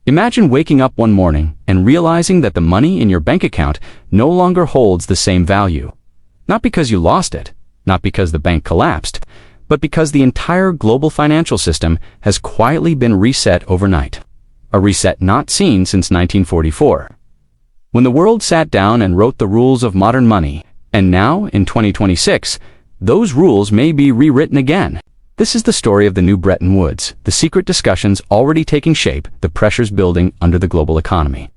Imagine waking up one morning and realizing that the money in your bank account no longer holds the same value. Not because you lost it, not because the bank collapsed, but because the entire global financial system has quietly been reset overnight. A reset not seen since 1944. When the world sat down and wrote the rules of modern money, and now, in 2026, those rules may be rewritten again. This is the story of the new Bretton Woods, the secret discussions already taking shape, the pressures building under the global economy,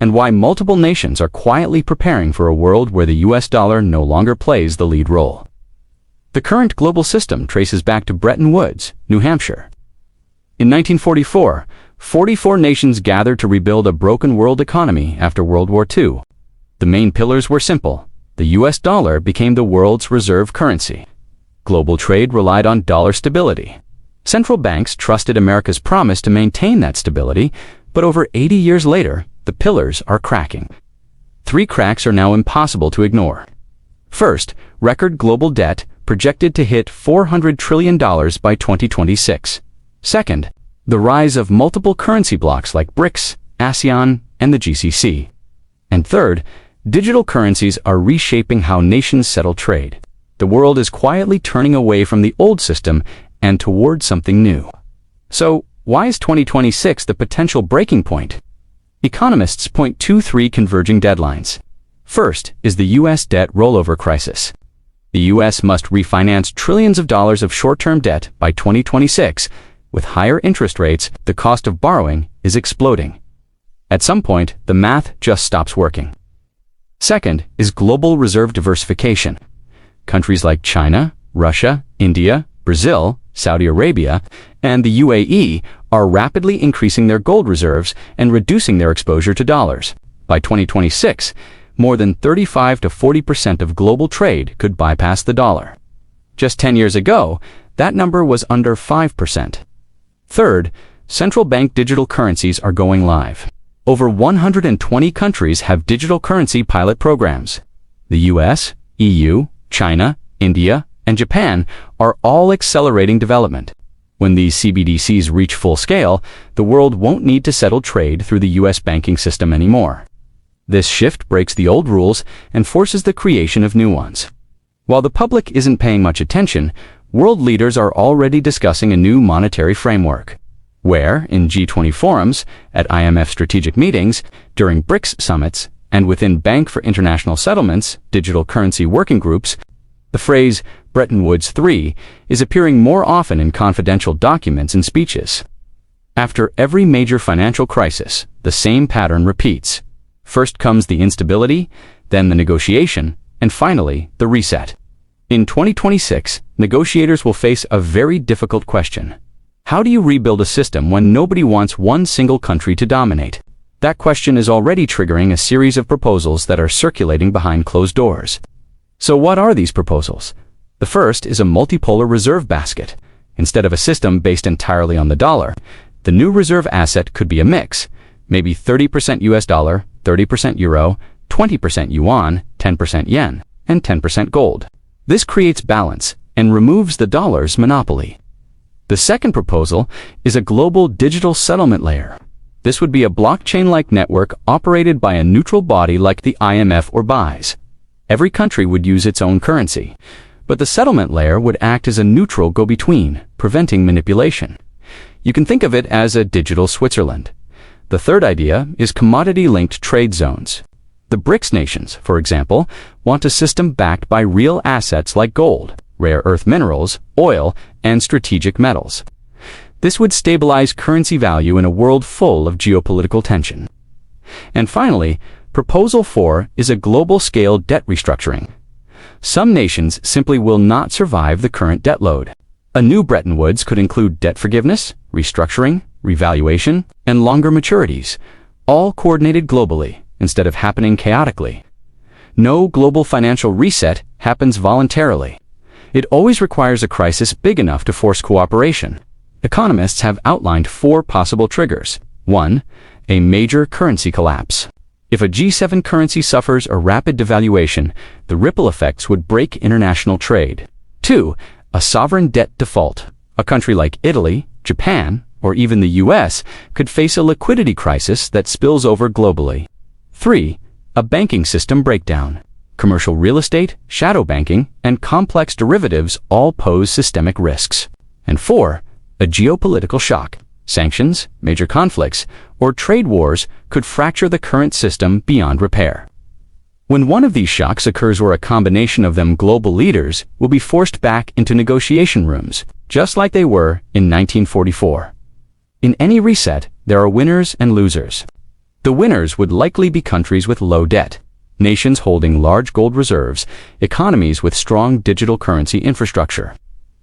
and why multiple nations are quietly preparing for a world where the US dollar no longer plays the lead role. The current global system traces back to Bretton Woods, New Hampshire. In 1944, 44 nations gathered to rebuild a broken world economy after World War II. The main pillars were simple. The US dollar became the world's reserve currency. Global trade relied on dollar stability. Central banks trusted America's promise to maintain that stability, but over 80 years later, the pillars are cracking. 3 cracks are now impossible to ignore. First, record global debt projected to hit $400 trillion by 2026. Second, the rise of multiple currency blocks like BRICS, ASEAN, and the GCC. And third, digital currencies are reshaping how nations settle trade. The world is quietly turning away from the old system and toward something new. So, why is 2026 the potential breaking point? Economists point to 3 converging deadlines. First is the US debt rollover crisis. The US must refinance trillions of dollars of short-term debt by 2026. With higher interest rates, the cost of borrowing is exploding. At some point, the math just stops working. Second is global reserve diversification. Countries like China, Russia, India, Brazil, Saudi Arabia, and the UAE are rapidly increasing their gold reserves and reducing their exposure to dollars. By 2026, more than 35 to 40% of global trade could bypass the dollar. Just 10 years ago, that number was under 5%. Third, central bank digital currencies are going live. Over 120 countries have digital currency pilot programs. The US, EU, China, India, and Japan are all accelerating development. When these CBDCs reach full scale, the world won't need to settle trade through the US banking system anymore. This shift breaks the old rules and forces the creation of new ones. While the public isn't paying much attention, world leaders are already discussing a new monetary framework, where, in G20 forums, at IMF strategic meetings, during BRICS summits, and within Bank for International Settlements, digital currency working groups, the phrase Bretton Woods III is appearing more often in confidential documents and speeches. After every major financial crisis, the same pattern repeats. First comes the instability, then the negotiation, and finally, the reset. In 2026, negotiators will face a very difficult question. How do you rebuild a system when nobody wants one single country to dominate? That question is already triggering a series of proposals that are circulating behind closed doors. So what are these proposals? The first is a multipolar reserve basket. Instead of a system based entirely on the dollar, the new reserve asset could be a mix, maybe 30% US dollar, 30% euro, 20% yuan, 10% yen, and 10% gold. This creates balance and removes the dollar's monopoly. The second proposal is a global digital settlement layer. This would be a blockchain-like network operated by a neutral body like the IMF or BRICS. Every country would use its own currency, but the settlement layer would act as a neutral go-between, preventing manipulation. You can think of it as a digital Switzerland. The third idea is commodity-linked trade zones. The BRICS nations, for example, want a system backed by real assets like gold, rare earth minerals, oil, and strategic metals. This would stabilize currency value in a world full of geopolitical tension. And finally, Proposal 4 is a global-scale debt restructuring. Some nations simply will not survive the current debt load. A new Bretton Woods could include debt forgiveness, restructuring, revaluation, and longer maturities, all coordinated globally instead of happening chaotically. No global financial reset happens voluntarily. It always requires a crisis big enough to force cooperation. Economists have outlined 4 possible triggers. 1. A major currency collapse. If a G7 currency suffers a rapid devaluation, the ripple effects would break international trade. 2. A sovereign debt default. A country like Italy, Japan, or even the US, could face a liquidity crisis that spills over globally. 3. A banking system breakdown. Commercial real estate, shadow banking, and complex derivatives all pose systemic risks. And 4. A geopolitical shock. Sanctions, major conflicts, or trade wars could fracture the current system beyond repair. When one of these shocks occurs or a combination of them, global leaders will be forced back into negotiation rooms, just like they were in 1944. In any reset, there are winners and losers. The winners would likely be countries with low debt, nations holding large gold reserves, economies with strong digital currency infrastructure,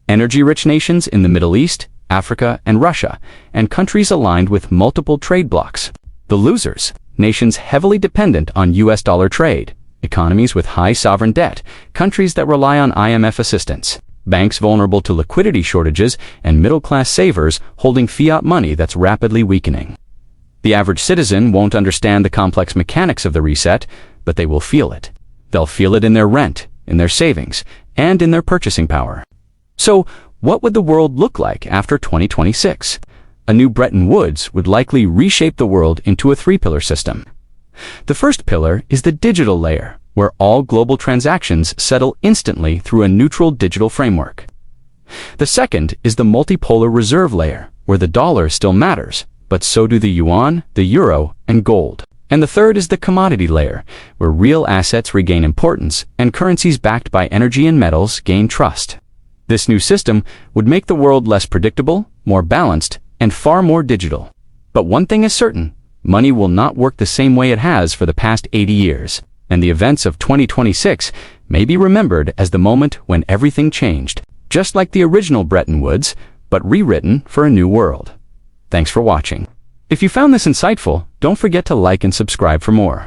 energy-rich nations in the Middle East, Africa, and Russia, and countries aligned with multiple trade blocs. The losers, nations heavily dependent on US dollar trade, economies with high sovereign debt, countries that rely on IMF assistance, banks vulnerable to liquidity shortages, and middle-class savers holding fiat money that's rapidly weakening. The average citizen won't understand the complex mechanics of the reset, but they will feel it. They'll feel it in their rent, in their savings, and in their purchasing power. So, what would the world look like after 2026? A new Bretton Woods would likely reshape the world into a three-pillar system. The first pillar is the digital layer, where all global transactions settle instantly through a neutral digital framework. The second is the multipolar reserve layer, where the dollar still matters, but so do the yuan, the euro, and gold. And the third is the commodity layer, where real assets regain importance and currencies backed by energy and metals gain trust. This new system would make the world less predictable, more balanced, and far more digital. But one thing is certain, money will not work the same way it has for the past 80 years, and the events of 2026 may be remembered as the moment when everything changed, just like the original Bretton Woods, but rewritten for a new world. Thanks for watching. If you found this insightful, don't forget to like and subscribe for more.